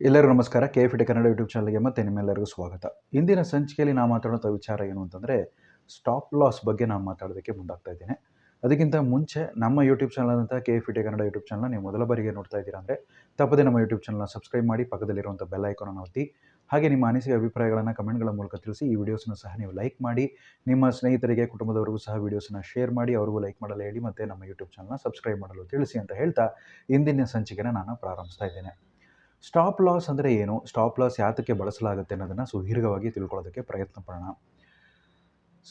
ಎಲ್ಲರಿಗೂ ನಮಸ್ಕಾರ. KFD Kannada YouTube ಚಾನಲ್ಗೆ ಮತ್ತೆ ನಿಮ್ಮೆಲ್ಲರಿಗೂ ಸ್ವಾಗತ. ಇಂದಿನ ಸಂಚಿಕೆಯಲ್ಲಿ ನಾವು ಮಾತಾಡುವಂಥ ವಿಚಾರ ಏನು ಅಂತಂದರೆ, ಸ್ಟಾಪ್ ಲಾಸ್ ಬಗ್ಗೆ ನಾನು ಮಾತಾಡೋದಕ್ಕೆ ಮುಂದಾಗ್ತಾ ಇದ್ದೇನೆ. ಅದಕ್ಕಿಂತ ಮುಂಚೆ ನಮ್ಮ ಯೂಟ್ಯೂಬ್ ಚಾನಲ್ ಅಂತ KFD ಕನ್ನಡ ಯೂಟ್ಯೂಬ್ ಚಾನಲ್ನ ನೀವು ಮೊದಲ ಬಾರಿಗೆ ನೋಡ್ತಾ ಇದ್ದೀರಾ ಅಂದರೆ ತಪ್ಪದೇ ನಮ್ಮ ಯೂಟ್ಯೂಬ್ ಚಾನಲ್ನ ಸಬ್ಸ್ಕ್ರೈಬ್ ಮಾಡಿ, ಪಕ್ಕದಲ್ಲಿರುವಂಥ ಬೆಲ್ ಐಕಾನನ್ನು ಒತ್ತಿ, ಹಾಗೆ ನಿಮ್ಮ ಅನಿಸಿಕೆ ಅಭಿಪ್ರಾಯಗಳನ್ನು ಕಮೆಂಟ್ಗಳ ಮೂಲಕ ತಿಳಿಸಿ. ಈ ವಿಡಿಯೋಸ್ನ ಸಹ ನೀವು ಲೈಕ್ ಮಾಡಿ, ನಿಮ್ಮ ಸ್ನೇಹಿತರಿಗೆ, ಕುಟುಂಬದವರಿಗೂ ಸಹ ವಿಡಿಯೋಸನ್ನು ಶೇರ್ ಮಾಡಿ, ಅವ್ರಿಗೂ ಲೈಕ್ ಮಾಡಲು ಹೇಳಿ, ಮತ್ತು ನಮ್ಮ ಯೂಟ್ಯೂಬ್ ಚಾನಲ್ನ ಸಬ್ಸ್ಕ್ರೈಬ್ ಮಾಡಲು ತಿಳಿಸಿ ಅಂತ ಹೇಳ್ತಾ ಇಂದಿನ ಸಂಚಿಕೆನ ನಾನು ಪ್ರಾರಂಭಿಸ್ತಾ ಇದ್ದೇನೆ. ಸ್ಟಾಪ್ ಲಾಸ್ ಅಂದರೆ ಏನು, ಸ್ಟಾಪ್ ಲಾಸ್ ಯಾತಕ್ಕೆ ಬಳಸಲಾಗುತ್ತೆ ಅನ್ನೋದನ್ನು ಸುದೀರ್ಘವಾಗಿ ತಿಳ್ಕೊಳ್ಳೋದಕ್ಕೆ ಪ್ರಯತ್ನ ಪಡೋಣ.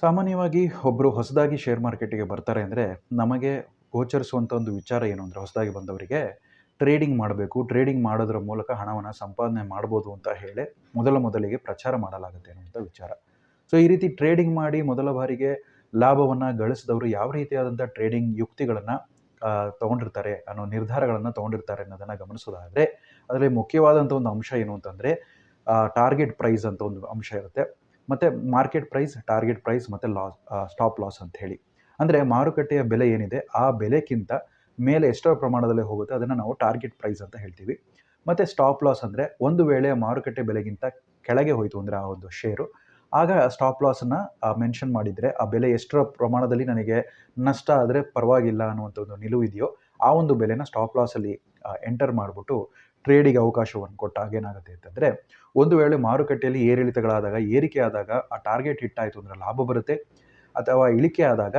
ಸಾಮಾನ್ಯವಾಗಿ ಒಬ್ಬರು ಹೊಸದಾಗಿ ಶೇರ್ ಮಾರ್ಕೆಟಿಗೆ ಬರ್ತಾರೆ ಅಂದರೆ ನಮಗೆ ಗೋಚರಿಸುವಂಥ ಒಂದು ವಿಚಾರ ಏನು ಅಂದರೆ, ಹೊಸದಾಗಿ ಬಂದವರಿಗೆ ಟ್ರೇಡಿಂಗ್ ಮಾಡಬೇಕು, ಟ್ರೇಡಿಂಗ್ ಮಾಡೋದ್ರ ಮೂಲಕ ಹಣವನ್ನು ಸಂಪಾದನೆ ಮಾಡ್ಬೋದು ಅಂತ ಹೇಳಿ ಮೊದಲಿಗೆ ಪ್ರಚಾರ ಮಾಡಲಾಗುತ್ತೆ ಅನ್ನುವಂಥ ವಿಚಾರ. ಸೊ ಈ ರೀತಿ ಟ್ರೇಡಿಂಗ್ ಮಾಡಿ ಮೊದಲ ಬಾರಿಗೆ ಲಾಭವನ್ನು ಗಳಿಸಿದವರು ಯಾವ ರೀತಿಯಾದಂಥ ಟ್ರೇಡಿಂಗ್ ಯುಕ್ತಿಗಳನ್ನು ತೊಗೊಂಡಿರ್ತಾರೆ ಅನ್ನೋ ನಿರ್ಧಾರಗಳನ್ನು ತೊಗೊಂಡಿರ್ತಾರೆ ಅನ್ನೋದನ್ನು ಗಮನಿಸೋದಾದರೆ, ಅದರಲ್ಲಿ ಮುಖ್ಯವಾದಂಥ ಒಂದು ಅಂಶ ಏನು ಅಂತಂದರೆ ಟಾರ್ಗೆಟ್ ಪ್ರೈಸ್ ಅಂತ ಒಂದು ಅಂಶ ಇರುತ್ತೆ, ಮತ್ತು ಮಾರ್ಕೆಟ್ ಪ್ರೈಸ್, ಟಾರ್ಗೆಟ್ ಪ್ರೈಸ್ ಮತ್ತು ಸ್ಟಾಪ್ ಲಾಸ್ ಅಂತ ಹೇಳಿ. ಅಂದರೆ ಮಾರುಕಟ್ಟೆಯ ಬೆಲೆ ಏನಿದೆ ಆ ಬೆಲೆಗಿಂತ ಮೇಲೆ ಎಷ್ಟೋ ಪ್ರಮಾಣದಲ್ಲಿ ಹೋಗುತ್ತೆ ಅದನ್ನು ನಾವು ಟಾರ್ಗೆಟ್ ಪ್ರೈಸ್ ಅಂತ ಹೇಳ್ತೀವಿ. ಮತ್ತು ಸ್ಟಾಪ್ ಲಾಸ್ ಅಂದರೆ ಒಂದು ವೇಳೆ ಮಾರುಕಟ್ಟೆ ಬೆಲೆಗಿಂತ ಕೆಳಗೆ ಹೋಯಿತು ಅಂದರೆ ಆ ಒಂದು ಶೇರು, ಆಗ ಸ್ಟಾಪ್ ಲಾಸನ್ನು ಮೆನ್ಷನ್ ಮಾಡಿದರೆ ಆ ಬೆಲೆ ಎಷ್ಟರ ಪ್ರಮಾಣದಲ್ಲಿ ನನಗೆ ನಷ್ಟ ಆದರೆ ಪರವಾಗಿಲ್ಲ ಅನ್ನುವಂಥ ಒಂದು ನಿಲುವು ಇದೆಯೋ ಆ ಒಂದು ಬೆಲೆನ ಸ್ಟಾಪ್ ಲಾಸಲ್ಲಿ ಎಂಟರ್ ಮಾಡಿಬಿಟ್ಟು ಟ್ರೇಡಿಗೆ ಅವಕಾಶವನ್ನು ಕೊಟ್ಟಾಗ ಏನಾಗುತ್ತೆ ಅಂತಂದರೆ, ಒಂದು ವೇಳೆ ಮಾರುಕಟ್ಟೆಯಲ್ಲಿ ಏರಿಳಿತಗಳಾದಾಗ, ಏರಿಕೆ ಆದಾಗ ಆ ಟಾರ್ಗೆಟ್ ಹಿಟ್ ಆಯಿತು ಅಂದರೆ ಲಾಭ ಬರುತ್ತೆ, ಅಥವಾ ಇಳಿಕೆ ಆದಾಗ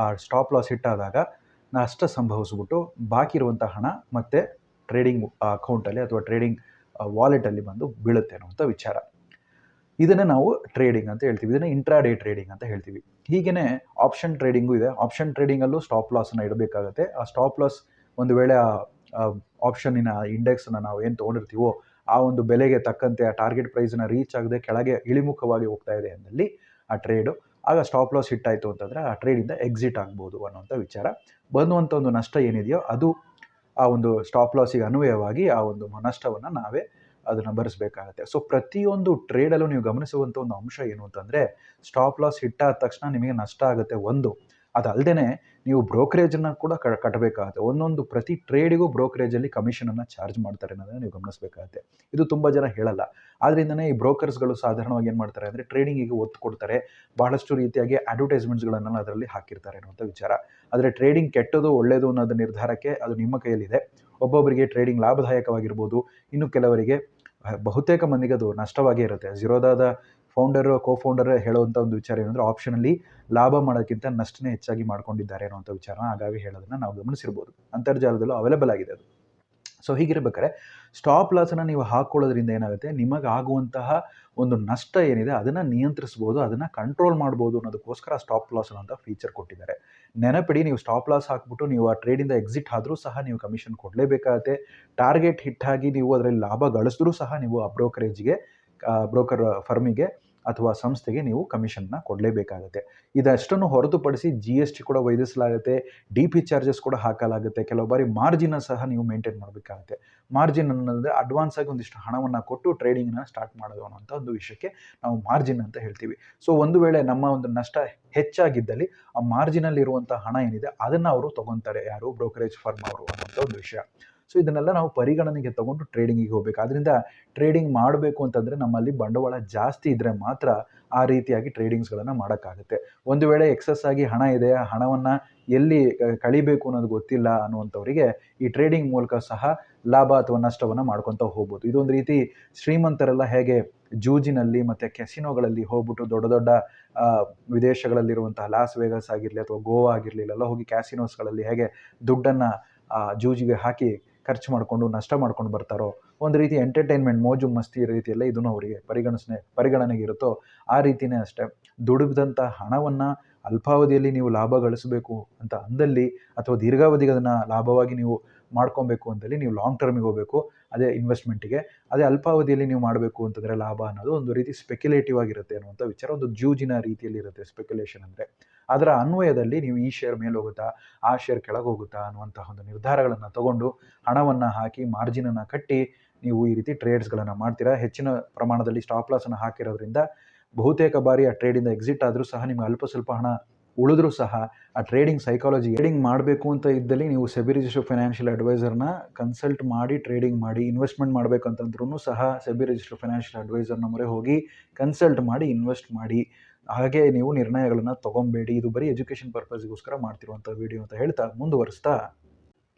ಆ ಸ್ಟಾಪ್ ಲಾಸ್ ಹಿಟ್ಟಾದಾಗ ನಷ್ಟ ಸಂಭವಿಸ್ಬಿಟ್ಟು ಬಾಕಿ ಇರುವಂಥ ಹಣ ಮತ್ತೆ ಟ್ರೇಡಿಂಗ್ ಅಕೌಂಟಲ್ಲಿ ಅಥವಾ ಟ್ರೇಡಿಂಗ್ ವಾಲೆಟಲ್ಲಿ ಬಂದು ಬೀಳುತ್ತೆ ಅನ್ನುವಂಥ ವಿಚಾರ. ಇದನ್ನು ನಾವು ಟ್ರೇಡಿಂಗ್ ಅಂತ ಹೇಳ್ತೀವಿ. ಇದನ್ನು ಇಂಟ್ರಾಡೇ ಟ್ರೇಡಿಂಗ್ ಅಂತ ಹೇಳ್ತೀವಿ. ಹೀಗೇ ಆಪ್ಷನ್ ಟ್ರೇಡಿಂಗು ಇದೆ. ಆಪ್ಷನ್ ಟ್ರೇಡಿಂಗಲ್ಲೂ ಸ್ಟಾಪ್ ಲಾಸನ್ನು ಇಡಬೇಕಾಗುತ್ತೆ. ಆ ಸ್ಟಾಪ್ ಲಾಸ್ ಒಂದು ವೇಳೆ ಆಪ್ಷನ್ನಿನ ಇಂಡೆಕ್ಸನ್ನು ನಾವು ಏನು ತೊಗೊಂಡಿರ್ತೀವೋ ಆ ಒಂದು ಬೆಲೆಗೆ ತಕ್ಕಂತೆ ಆ ಟಾರ್ಗೆಟ್ ಪ್ರೈಸನ್ನು ರೀಚ್ ಆಗದೆ ಕೆಳಗೆ ಇಳಿಮುಖವಾಗಿ ಹೋಗ್ತಾ ಇದೆ ಅಂದಲ್ಲಿ ಆ ಟ್ರೇಡು, ಆಗ ಸ್ಟಾಪ್ ಲಾಸ್ ಹಿಟ್ಟಾಯಿತು ಅಂತಂದರೆ ಆ ಟ್ರೇಡಿಂದ ಎಕ್ಸಿಟ್ ಆಗ್ಬೋದು ಅನ್ನೋಂಥ ವಿಚಾರ. ಬಂದುವಂಥ ಒಂದು ನಷ್ಟ ಏನಿದೆಯೋ ಅದು ಆ ಒಂದು ಸ್ಟಾಪ್ ಲಾಸಿಗೆ ಅನ್ವಯವಾಗಿ ಆ ಒಂದು ನಷ್ಟವನ್ನು ನಾವೇ ಅದನ್ನು ಭರಿಸಬೇಕಾಗತ್ತೆ. ಸೊ ಪ್ರತಿಯೊಂದು ಟ್ರೇಡಲ್ಲೂ ನೀವು ಗಮನಿಸುವಂಥ ಒಂದು ಅಂಶ ಏನು ಅಂತಂದರೆ, ಸ್ಟಾಪ್ ಲಾಸ್ ಹಿಟ್ಟಾದ ತಕ್ಷಣ ನಿಮಗೆ ನಷ್ಟ ಆಗುತ್ತೆ ಒಂದು. ಅದಲ್ಲದೆ ನೀವು ಬ್ರೋಕರೇಜನ್ನು ಕೂಡ ಕಟ್ಟಬೇಕಾಗುತ್ತೆ. ಒಂದೊಂದು ಪ್ರತಿ ಟ್ರೇಡಿಗೂ ಬ್ರೋಕರೇಜಲ್ಲಿ ಕಮಿಷನನ್ನು ಚಾರ್ಜ್ ಮಾಡ್ತಾರೆ ಅನ್ನೋದನ್ನು ನೀವು ಗಮನಿಸಬೇಕಾಗುತ್ತೆ. ಇದು ತುಂಬ ಜನ ಹೇಳಲ್ಲ. ಆದ್ದರಿಂದನೇ ಈ ಬ್ರೋಕರ್ಸ್ಗಳು ಸಾಧಾರಣವಾಗಿ ಏನು ಮಾಡ್ತಾರೆ ಅಂದರೆ ಟ್ರೇಡಿಂಗಿಗೆ ಒತ್ತು ಕೊಡ್ತಾರೆ. ಬಹಳಷ್ಟು ರೀತಿಯಾಗಿ ಅಡ್ವರ್ಟೈಸ್ಮೆಂಟ್ಸ್ಗಳನ್ನು ಅದರಲ್ಲಿ ಹಾಕಿರ್ತಾರೆ ಅನ್ನುವಂಥ ವಿಚಾರ. ಆದರೆ ಟ್ರೇಡಿಂಗ್ ಕೆಟ್ಟದು ಒಳ್ಳೆಯದು ಅನ್ನೋದು ನಿರ್ಧಾರಕ್ಕೆ ಅದು ನಿಮ್ಮ ಕೈಯಲ್ಲಿದೆ. ಒಬ್ಬೊಬ್ಬರಿಗೆ ಟ್ರೇಡಿಂಗ್ ಲಾಭದಾಯಕವಾಗಿರ್ಬೋದು, ಇನ್ನು ಕೆಲವರಿಗೆ ಬಹುತೇಕ ಮಂದಿಗೆ ಅದು ನಷ್ಟವಾಗೇ ಇರುತ್ತೆ. ಝೀರೋದಾದ ಕೋಫೌಂಡರ್ ಹೇಳುವಂಥ ಒಂದು ವಿಚಾರ ಏನಂದರೆ, ಆಪ್ಷನಲ್ಲಿ ಲಾಭ ಮಾಡೋಕ್ಕಿಂತ ನಷ್ಟನೇ ಹೆಚ್ಚಾಗಿ ಮಾಡ್ಕೊಂಡಿದ್ದಾರೆ ಅನ್ನೋಂಥ ವಿಚಾರನ ಹಾಗಾಗಿ ಹೇಳೋದನ್ನು ನಾವು ಗಮನಿಸಿರ್ಬೋದು. ಅಂತರ್ಜಾಲದಲ್ಲೂ ಅವೈಲೇಬಲ್ ಆಗಿದೆ ಅದು. ಸೊ ಹೀಗಿರಬೇಕಾದ್ರೆ ಸ್ಟಾಪ್ ಲಾಸನ್ನು ನೀವು ಹಾಕ್ಕೊಳ್ಳೋದ್ರಿಂದ ಏನಾಗುತ್ತೆ, ನಿಮಗಾಗುವಂತಹ ಒಂದು ನಷ್ಟ ಏನಿದೆ ಅದನ್ನು ನಿಯಂತ್ರಿಸ್ಬೋದು, ಅದನ್ನು ಕಂಟ್ರೋಲ್ ಮಾಡ್ಬೋದು ಅನ್ನೋದಕ್ಕೋಸ್ಕರ ಸ್ಟಾಪ್ ಲಾಸ್ ಅನ್ನೋಂಥ ಫೀಚರ್ ಕೊಟ್ಟಿದ್ದಾರೆ. ನೆನಪಿಡಿ, ನೀವು ಸ್ಟಾಪ್ ಲಾಸ್ ಹಾಕ್ಬಿಟ್ಟು ನೀವು ಆ ಟ್ರೇಡಿಂದ ಎಕ್ಸಿಟ್ ಆದರೂ ಸಹ ನೀವು ಕಮಿಷನ್ ಕೊಡಲೇಬೇಕಾಗತ್ತೆ. ಟಾರ್ಗೆಟ್ ಹಿಟ್ಟಾಗಿ ನೀವು ಅದರಲ್ಲಿ ಲಾಭ ಗಳಿಸಿದ್ರೂ ಸಹ ನೀವು ಆ ಬ್ರೋಕರ್ ಫರ್ಮಿಗೆ ಅಥವಾ ಸಂಸ್ಥೆಗೆ ನೀವು ಕಮಿಷನ್ನ ಕೊಡಲೇಬೇಕಾಗುತ್ತೆ. ಇದಷ್ಟನ್ನು ಹೊರತುಪಡಿಸಿ GST ಕೂಡ ವೈದಿಸಲಾಗುತ್ತೆ, DP ಚಾರ್ಜಸ್ ಕೂಡ ಹಾಕಲಾಗುತ್ತೆ. ಕೆಲವು ಬಾರಿ ಮಾರ್ಜಿನ ಸಹ ನೀವು ಮೇಂಟೈನ್ ಮಾಡಬೇಕಾಗುತ್ತೆ. ಮಾರ್ಜಿನ್ ಅನ್ನೋದ್ರೆ ಅಡ್ವಾನ್ಸ್ ಆಗಿ ಒಂದಿಷ್ಟು ಹಣವನ್ನು ಕೊಟ್ಟು ಟ್ರೇಡಿಂಗ್ನ ಸ್ಟಾರ್ಟ್ ಮಾಡೋದು ಅನ್ನೋಂಥ ಒಂದು ವಿಷಯಕ್ಕೆ ನಾವು ಮಾರ್ಜಿನ್ ಅಂತ ಹೇಳ್ತೀವಿ. ಸೊ ಒಂದು ವೇಳೆ ನಮ್ಮ ಒಂದು ನಷ್ಟ ಹೆಚ್ಚಾಗಿದ್ದಲ್ಲಿ ಆ ಮಾರ್ಜಿನಲ್ಲಿರುವಂಥ ಹಣ ಏನಿದೆ ಅದನ್ನು ಅವರು ತೊಗೊತಾರೆ, ಯಾರು ಬ್ರೋಕರೇಜ್ ಫರ್ಮ್ ಅವರು ಅನ್ನೋಂಥ ಒಂದು ವಿಷಯ. ಸೊ ಇದನ್ನೆಲ್ಲ ನಾವು ಪರಿಗಣನೆಗೆ ತಗೊಂಡು ಟ್ರೇಡಿಂಗಿಗೆ ಹೋಗಬೇಕು. ಆದ್ದರಿಂದ ಟ್ರೇಡಿಂಗ್ ಮಾಡಬೇಕು ಅಂತಂದರೆ ನಮ್ಮಲ್ಲಿ ಬಂಡವಾಳ ಜಾಸ್ತಿ ಇದ್ದರೆ ಮಾತ್ರ ಆ ರೀತಿಯಾಗಿ ಟ್ರೇಡಿಂಗ್ಸ್ಗಳನ್ನು ಮಾಡೋಕ್ಕಾಗುತ್ತೆ. ಒಂದು ವೇಳೆ ಎಕ್ಸಸ್ ಆಗಿ ಹಣ ಇದೆ, ಆ ಹಣವನ್ನು ಎಲ್ಲಿ ಕಳಿಬೇಕು ಅನ್ನೋದು ಗೊತ್ತಿಲ್ಲ ಅನ್ನುವಂಥವರಿಗೆ ಈ ಟ್ರೇಡಿಂಗ್ ಮೂಲಕ ಸಹ ಲಾಭ ಅಥವಾ ನಷ್ಟವನ್ನು ಮಾಡ್ಕೊತ ಹೋಗ್ಬೋದು. ಇದೊಂದು ರೀತಿ ಶ್ರೀಮಂತರೆಲ್ಲ ಹೇಗೆ ಜೂಜಿನಲ್ಲಿ ಮತ್ತು ಕೆಸಿನೋಗಳಲ್ಲಿ ಹೋಗ್ಬಿಟ್ಟು ದೊಡ್ಡ ದೊಡ್ಡ ವಿದೇಶಗಳಲ್ಲಿರುವಂತಹ ಲಾಸ್ ವೇಗಾಸ್ ಆಗಿರಲಿ ಅಥವಾ ಗೋವಾ ಆಗಿರಲಿ, ಇಲ್ಲೆಲ್ಲ ಹೋಗಿ ಕ್ಯಾಸಿನೋಸ್ಗಳಲ್ಲಿ ಹೇಗೆ ದುಡ್ಡನ್ನು ಜೂಜಿಗೆ ಹಾಕಿ ಖರ್ಚು ಮಾಡಿಕೊಂಡು ನಷ್ಟ ಮಾಡ್ಕೊಂಡು ಬರ್ತಾರೋ, ಒಂದು ರೀತಿ ಎಂಟರ್ಟೈನ್ಮೆಂಟ್, ಮೋಜು ಮಸ್ತಿ ರೀತಿಯಲ್ಲ ಇದನ್ನು ಅವರಿಗೆ ಪರಿಗಣನೆಗೆ ಇರುತ್ತೋ ಆ ರೀತಿಯೇ ಅಷ್ಟೇ. ದುಡಿದಂಥ ಹಣವನ್ನು ಅಲ್ಪಾವಧಿಯಲ್ಲಿ ನೀವು ಲಾಭ ಗಳಿಸಬೇಕು ಅಂತ ಅಂದಲ್ಲಿ, ಅಥವಾ ದೀರ್ಘಾವಧಿಗೆ ಅದನ್ನು ಲಾಭವಾಗಿ ನೀವು ಮಾಡ್ಕೊಬೇಕು ಅಂತಲ್ಲಿ ನೀವು ಲಾಂಗ್ ಟರ್ಮಿಗೆ ಹೋಗಬೇಕು, ಅದೇ ಇನ್ವೆಸ್ಟ್ಮೆಂಟಿಗೆ. ಅದೇ ಅಲ್ಪಾವಧಿಯಲ್ಲಿ ನೀವು ಮಾಡಬೇಕು ಅಂತಂದರೆ ಲಾಭ ಅನ್ನೋದು ಒಂದು ರೀತಿ ಸ್ಪೆಕ್ಯುಲೇಟಿವ್ ಆಗಿರುತ್ತೆ ಅನ್ನುವಂಥ ವಿಚಾರ, ಒಂದು ಜೂಜಿನ ರೀತಿಯಲ್ಲಿ ಇರುತ್ತೆ ಸ್ಪೆಕ್ಯುಲೇಷನ್ ಅಂದರೆ. ಅದರ ಅನ್ವಯದಲ್ಲಿ ನೀವು ಈ ಶೇರ್ ಮೇಲೆ ಹೋಗುತ್ತಾ, ಆ ಶೇರ್ ಕೆಳಗೆ ಹೋಗುತ್ತಾ ಅನ್ನುವಂತಹ ಒಂದು ನಿರ್ಧಾರಗಳನ್ನು ತಗೊಂಡು ಹಣವನ್ನು ಹಾಕಿ ಮಾರ್ಜಿನನ್ನು ಕಟ್ಟಿ ನೀವು ಈ ರೀತಿ ಟ್ರೇಡ್ಸ್ಗಳನ್ನು ಮಾಡ್ತೀರಾ. ಹೆಚ್ಚಿನ ಪ್ರಮಾಣದಲ್ಲಿ ಸ್ಟಾಪ್ ಲಾಸನ್ನು ಹಾಕಿರೋದ್ರಿಂದ ಬಹುತೇಕ ಬಾರಿ ಆ ಟ್ರೇಡಿಂದ ಎಕ್ಸಿಟ್ ಆದರೂ ಸಹ ನಿಮಗೆ ಅಲ್ಪ ಸ್ವಲ್ಪ ಹಣ ಉಳಿದ್ರೂ ಸಹ ಆ ಟ್ರೇಡಿಂಗ್ ಸೈಕಾಲಜಿ ಟ್ರೇಡಿಂಗ್ ಮಾಡಬೇಕು ಅಂತ ಇದ್ದಲ್ಲಿ ನೀವು ಸೆಬಿ ರಿಜಿಸ್ಟರ್ಡ್ ಫೈನಾನ್ಷಿಯಲ್ ಅಡ್ವೈಸರ್ನ ಕನ್ಸಲ್ಟ್ ಮಾಡಿ ಟ್ರೇಡಿಂಗ್ ಮಾಡಿ. ಇನ್ವೆಸ್ಟ್ಮೆಂಟ್ ಮಾಡಬೇಕಂತಂದ್ರೂ ಸಹ ಸೆಬಿ ರಿಜಿಸ್ಟರ್ಡ್ ಫೈನಾನ್ಷಿಯಲ್ ಅಡ್ವೈಸರ್ನ ಮೊರೆ ಹೋಗಿ ಕನ್ಸಲ್ಟ್ ಮಾಡಿ ಇನ್ವೆಸ್ಟ್ ಮಾಡಿ. ಹಾಗೆ ನೀವು ನಿರ್ಣಯಗಳನ್ನು ತೊಗೊಬೇಡಿ. ಇದು ಬರೀ ಎಜುಕೇಷನ್ ಪರ್ಪಸ್ಗೋಸ್ಕರ ಮಾಡ್ತಿರುವಂಥ ವಿಡಿಯೋ ಅಂತ ಹೇಳ್ತಾ ಮುಂದುವರಿಸ್ತಾ,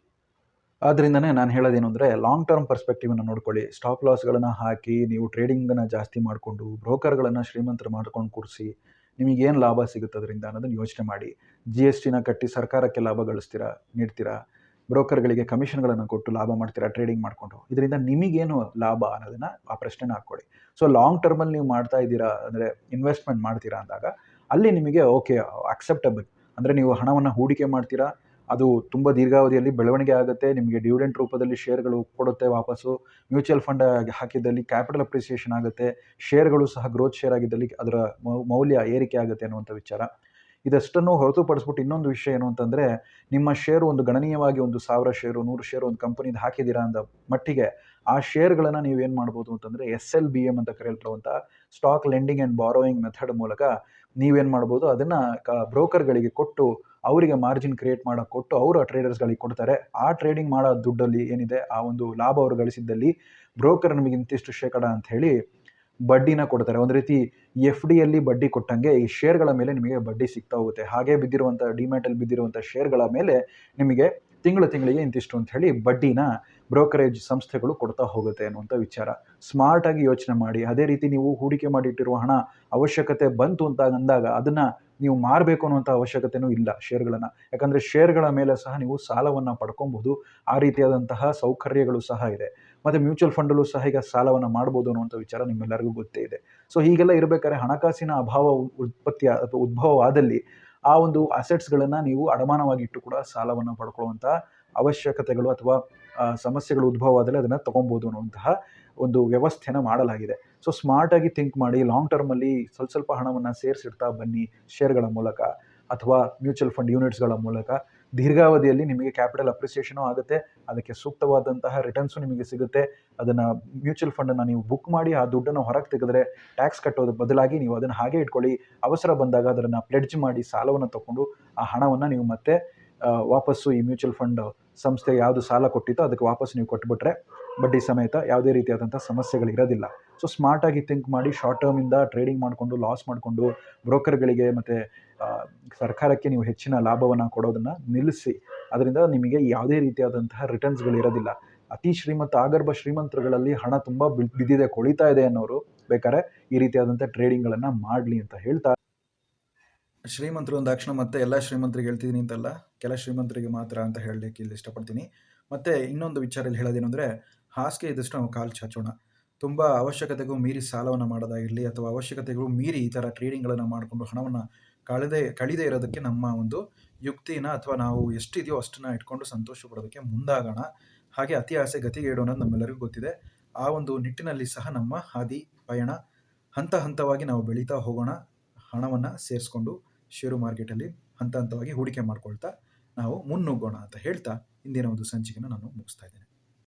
ಆದ್ದರಿಂದನೇ ನಾನು ಹೇಳೋದೇನು ಅಂದರೆ ಲಾಂಗ್ ಟರ್ಮ್ ಪರ್ಸ್ಪೆಕ್ಟಿವನ್ನು ನೋಡ್ಕೊಳ್ಳಿ. ಸ್ಟಾಪ್ ಲಾಸ್ಗಳನ್ನು ಹಾಕಿ ನೀವು ಟ್ರೇಡಿಂಗನ್ನು ಜಾಸ್ತಿ ಮಾಡಿಕೊಂಡು ಬ್ರೋಕರ್ಗಳನ್ನು ಶ್ರೀಮಂತರು ಮಾಡ್ಕೊಂಡು ಕೂರಿಸಿ ನಿಮಗೇನು ಲಾಭ ಸಿಗುತ್ತೆ ಅದರಿಂದ ಅನ್ನೋದನ್ನು ಯೋಚನೆ ಮಾಡಿ. GSTನ ಕಟ್ಟಿ ಸರ್ಕಾರಕ್ಕೆ ಲಾಭ ನೀಡ್ತೀರಾ, ಬ್ರೋಕರ್ಗಳಿಗೆ ಕಮಿಷನ್ಗಳನ್ನು ಕೊಟ್ಟು ಲಾಭ ಮಾಡ್ತೀರಾ ಟ್ರೇಡಿಂಗ್ ಮಾಡಿಕೊಂಡು. ಇದರಿಂದ ನಿಮಗೇನು ಲಾಭ ಅನ್ನೋದನ್ನು ಆ ಪ್ರಶ್ನೆನ ಹಾಕ್ಕೊಳ್ಳಿ. ಸೊ ಲಾಂಗ್ ಟರ್ಮಲ್ಲಿ ನೀವು ಮಾಡ್ತಾ ಇದ್ದೀರಾ ಅಂದರೆ ಇನ್ವೆಸ್ಟ್ಮೆಂಟ್ ಮಾಡ್ತೀರಾ ಅಂದಾಗ ಅಲ್ಲಿ ನಿಮಗೆ ಓಕೆ ಅಕ್ಸೆಪ್ಟಬಲ್. ಅಂದರೆ ನೀವು ಹಣವನ್ನು ಹೂಡಿಕೆ ಮಾಡ್ತೀರಾ, ಅದು ತುಂಬ ದೀರ್ಘಾವಧಿಯಲ್ಲಿ ಬೆಳವಣಿಗೆ ಆಗುತ್ತೆ, ನಿಮಗೆ ಡಿವಿಡೆಂಟ್ ರೂಪದಲ್ಲಿ ಶೇರ್ಗಳು ಕೊಡುತ್ತೆ ವಾಪಸ್ಸು. ಮ್ಯೂಚುವಲ್ ಫಂಡ್ ಹಾಕಿದ್ದಲ್ಲಿ ಕ್ಯಾಪಿಟಲ್ ಅಪ್ರಿಸಿಯೇಷನ್ ಆಗುತ್ತೆ, ಶೇರ್ಗಳು ಸಹ ಗ್ರೋತ್ ಶೇರ್ ಆಗಿದ್ದಲ್ಲಿ ಅದರ ಮೌಲ್ಯ ಏರಿಕೆ ಆಗುತ್ತೆ ಅನ್ನುವಂಥ ವಿಚಾರ. ಇದಷ್ಟನ್ನು ಹೊರತುಪಡಿಸ್ಬಿಟ್ಟು ಇನ್ನೊಂದು ವಿಷಯ ಏನು ಅಂತಂದರೆ, ನಿಮ್ಮ ಶೇರು ಒಂದು ಗಣನೀಯವಾಗಿ ಒಂದು 1000 ಶೇರು 100 ಶೇರು ಒಂದು ಕಂಪನಿದು ಹಾಕಿದ್ದೀರಾ ಅಂದ ಮಟ್ಟಿಗೆ ಆ ಶೇರ್ಗಳನ್ನು ನೀವೇನು ಮಾಡ್ಬೋದು ಅಂತಂದರೆ SLBM ಅಂತ ಕರೆಯಲ್ಪಡುವಂಥ stock lending and borrowing method ಮೂಲಕ ನೀವೇನು ಮಾಡ್ಬೋದು, ಅದನ್ನು ಬ್ರೋಕರ್ಗಳಿಗೆ ಕೊಟ್ಟು ಅವರಿಗೆ ಮಾರ್ಜಿನ್ ಕ್ರಿಯೇಟ್ ಮಾಡೋಕ್ಕೆ ಕೊಟ್ಟು ಅವರು ಆ ಟ್ರೇಡರ್ಸ್ಗಳಿಗೆ ಕೊಡ್ತಾರೆ. ಆ ಟ್ರೇಡಿಂಗ್ ಮಾಡೋ ದುಡ್ಡಲ್ಲಿ ಏನಿದೆ ಆ ಒಂದು ಲಾಭ ಅವರು ಗಳಿಸಿದ್ದಲ್ಲಿ ಬ್ರೋಕರ್ ನಿಮಗೆ ಇಂತಿಷ್ಟು ಶೇಕಡ ಅಂತ ಹೇಳಿ ಬಡ್ಡಿನ ಕೊಡ್ತಾರೆ. ಒಂದು ರೀತಿ FDಯಲ್ಲಿ ಬಡ್ಡಿ ಕೊಟ್ಟಂಗೆ ಈ ಶೇರ್ಗಳ ಮೇಲೆ ನಿಮಗೆ ಬಡ್ಡಿ ಸಿಗ್ತಾ ಹೋಗುತ್ತೆ. ಹಾಗೆ ಬಿದ್ದಿರುವಂಥ ಡಿಮ್ಯಾಟಲ್ಲಿ ಬಿದ್ದಿರುವಂಥ ಶೇರ್ಗಳ ಮೇಲೆ ನಿಮಗೆ ತಿಂಗಳಿಗೆ ಇಂತಿಷ್ಟು ಅಂತ ಹೇಳಿ ಬಡ್ಡಿನ ಬ್ರೋಕರೇಜ್ ಸಂಸ್ಥೆಗಳು ಕೊಡ್ತಾ ಹೋಗುತ್ತೆ ಅನ್ನುವಂಥ ವಿಚಾರ. ಸ್ಮಾರ್ಟಾಗಿ ಯೋಚನೆ ಮಾಡಿ. ಅದೇ ರೀತಿ ನೀವು ಹೂಡಿಕೆ ಮಾಡಿಟ್ಟಿರುವ ಹಣ ಅವಶ್ಯಕತೆ ಬಂತು ಅಂತ ಅಂದಾಗ ಅದನ್ನು ನೀವು ಮಾರಬೇಕು ಅನ್ನುವಂಥ ಅವಶ್ಯಕತೆಯೂ ಇಲ್ಲ ಶೇರ್ಗಳನ್ನು. ಯಾಕಂದರೆ ಶೇರ್ಗಳ ಮೇಲೆ ಸಹ ನೀವು ಸಾಲವನ್ನು ಪಡ್ಕೊಬೋದು. ಆ ರೀತಿಯಾದಂತಹ ಸೌಕರ್ಯಗಳು ಸಹ ಇದೆ. ಮತ್ತು ಮ್ಯೂಚುವಲ್ ಫಂಡಲ್ಲೂ ಸಹ ಈಗ ಸಾಲವನ್ನು ಮಾಡ್ಬೋದು ಅನ್ನುವಂಥ ವಿಚಾರ ನಿಮ್ಮೆಲ್ಲರಿಗೂ ಗೊತ್ತೇ ಇದೆ. ಸೊ ಹೀಗೆಲ್ಲ ಇರಬೇಕಾದ್ರೆ ಹಣಕಾಸಿನ ಅಭಾವ ಉತ್ಪತ್ತಿ ಅಥವಾ ಉದ್ಭವವಾದಲ್ಲಿ ಆ ಒಂದು ಅಸೆಟ್ಸ್ಗಳನ್ನು ನೀವು ಅಡಮಾನವಾಗಿಟ್ಟು ಕೂಡ ಸಾಲವನ್ನು ಪಡ್ಕೊಳ್ಳುವಂಥ ಅವಶ್ಯಕತೆಗಳು ಅಥವಾ ಸಮಸ್ಯೆಗಳು ಉದ್ಭವವಾದರೆ ಅದನ್ನು ತೊಗೊಬೋದು ಅನ್ನುವಂತಹ ಒಂದು ವ್ಯವಸ್ಥೆನ ಮಾಡಲಾಗಿದೆ. ಸೊ ಸ್ಮಾರ್ಟಾಗಿ ಥಿಂಕ್ ಮಾಡಿ. ಲಾಂಗ್ ಟರ್ಮಲ್ಲಿ ಸ್ವಲ್ಪ ಹಣವನ್ನು ಸೇರಿಸಿಡ್ತಾ ಬನ್ನಿ ಶೇರ್ಗಳ ಮೂಲಕ ಅಥವಾ ಮ್ಯೂಚುವಲ್ ಫಂಡ್ ಯೂನಿಟ್ಸ್ಗಳ ಮೂಲಕ. ದೀರ್ಘಾವಧಿಯಲ್ಲಿ ನಿಮಗೆ ಕ್ಯಾಪಿಟಲ್ ಅಪ್ರಿಸಿಯೇಷನೂ ಆಗುತ್ತೆ, ಅದಕ್ಕೆ ಸೂಕ್ತವಾದಂತಹ ರಿಟರ್ನ್ಸು ನಿಮಗೆ ಸಿಗುತ್ತೆ. ಅದನ್ನು ಮ್ಯೂಚುವಲ್ ಫಂಡನ್ನು ನೀವು ಬುಕ್ ಮಾಡಿ ಆ ದುಡ್ಡನ್ನು ಹೊರಗೆ ತೆಗೆದ್ರೆ ಟ್ಯಾಕ್ಸ್ ಕಟ್ಟೋದ್ರ ಬದಲಾಗಿ ನೀವು ಅದನ್ನು ಹಾಗೆ ಇಟ್ಕೊಳ್ಳಿ. ಅವಸರ ಬಂದಾಗ ಅದನ್ನು ಪ್ಲೆಡ್ಜ್ ಮಾಡಿ ಸಾಲವನ್ನು ತೊಗೊಂಡು ಆ ಹಣವನ್ನು ನೀವು ಮತ್ತೆ ವಾಪಸ್ಸು ಈ ಮ್ಯೂಚುವಲ್ ಫಂಡ್ ಸಂಸ್ಥೆ ಯಾವುದು ಸಾಲ ಕೊಟ್ಟಿತ್ತೋ ಅದಕ್ಕೆ ವಾಪಸ್ ನೀವು ಕೊಟ್ಬಿಟ್ರೆ ಬಡ್ಡಿ ಸಮೇತ ಯಾವುದೇ ರೀತಿಯಾದಂಥ ಸಮಸ್ಯೆಗಳಿರೋದಿಲ್ಲ. ಸೊ ಸ್ಮಾರ್ಟಾಗಿ ಥಿಂಕ್ ಮಾಡಿ. ಶಾರ್ಟ್ ಟರ್ಮಿಂದ ಟ್ರೇಡಿಂಗ್ ಮಾಡಿಕೊಂಡು ಲಾಸ್ ಮಾಡಿಕೊಂಡು ಬ್ರೋಕರ್ಗಳಿಗೆ ಮತ್ತು ಸರ್ಕಾರಕ್ಕೆ ನೀವು ಹೆಚ್ಚಿನ ಲಾಭವನ್ನು ಕೊಡೋದನ್ನು ನಿಲ್ಲಿಸಿ. ಅದರಿಂದ ನಿಮಗೆ ಯಾವುದೇ ರೀತಿಯಾದಂತಹ ರಿಟರ್ನ್ಸ್ಗಳಿರೋದಿಲ್ಲ. ಅತಿ ಆಗರ್ಭ ಶ್ರೀಮಂತರುಗಳಲ್ಲಿ ಹಣ ತುಂಬ ಬಿದ್ದಿದೆ, ಕೊಳಿತಾ ಇದೆ ಅನ್ನೋರು ಬೇಕಾದ್ರೆ ಈ ರೀತಿಯಾದಂಥ ಟ್ರೇಡಿಂಗ್ಗಳನ್ನು ಮಾಡಲಿ ಅಂತ ಹೇಳ್ತಾ, ಶ್ರೀಮಂತರು ಅಂದಾಕ್ಷಣ ಮತ್ತೆ ಎಲ್ಲ ಶ್ರೀಮಂತರಿಗೆ ಹೇಳ್ತಿದ್ದೀನಿ ಅಂತಲ್ಲ, ಕೆಲ ಶ್ರೀಮಂತರಿಗೆ ಮಾತ್ರ ಅಂತ ಹೇಳಲಿಕ್ಕೆ ಇಲ್ಲಿ ಇಷ್ಟಪಡ್ತೀನಿ. ಮತ್ತು ಇನ್ನೊಂದು ವಿಚಾರದಲ್ಲಿ ಹೇಳೋದೇನು ಅಂದರೆ, ಹಾಸಿಗೆ ಇದ್ದಷ್ಟು ನಾವು ಕಾಲು ಚಾಚೋಣ. ತುಂಬ ಅವಶ್ಯಕತೆಗೂ ಮೀರಿ ಸಾಲವನ್ನು ಮಾಡೋದಾಗಿರಲಿ ಅಥವಾ ಅವಶ್ಯಕತೆಗಳು ಮೀರಿ ಈ ಥರ ಟ್ರೇಡಿಂಗ್ಗಳನ್ನು ಮಾಡಿಕೊಂಡು ಹಣವನ್ನು ಕಳೀದೇ ಇರೋದಕ್ಕೆ ನಮ್ಮ ಒಂದು ಯುಕ್ತಿನ ಅಥವಾ ನಾವು ಎಷ್ಟಿದೆಯೋ ಅಷ್ಟನ್ನು ಇಟ್ಕೊಂಡು ಸಂತೋಷ ಪಡೋದಕ್ಕೆ ಮುಂದಾಗೋಣ. ಹಾಗೆ ಅತಿ ಆಸೆ ಗತಿಗೇಡು ಅನ್ನೋದು ನಮ್ಮೆಲ್ಲರಿಗೂ ಗೊತ್ತಿದೆ. ಆ ಒಂದು ನಿಟ್ಟಿನಲ್ಲಿ ಸಹ ನಮ್ಮ ಹಾದಿ ಪಯಣ ಹಂತ ಹಂತವಾಗಿ ನಾವು ಬೆಳೀತಾ ಹೋಗೋಣ. ಹಣವನ್ನು ಸೇರಿಸ್ಕೊಂಡು ಷೇರು ಮಾರ್ಕೆಟಲ್ಲಿ ಹಂತವಾಗಿ ಹೂಡಿಕೆ ಮಾಡ್ಕೊಳ್ತಾ ನಾವು ಮುನ್ನುಗ್ಗೋಣ ಅಂತ ಹೇಳ್ತಾ ಇಂದಿನ ಒಂದು ಸಂಚಿಕೆನ ನಾನು ಮುಗಿಸ್ತಾ ಇದ್ದೇನೆ.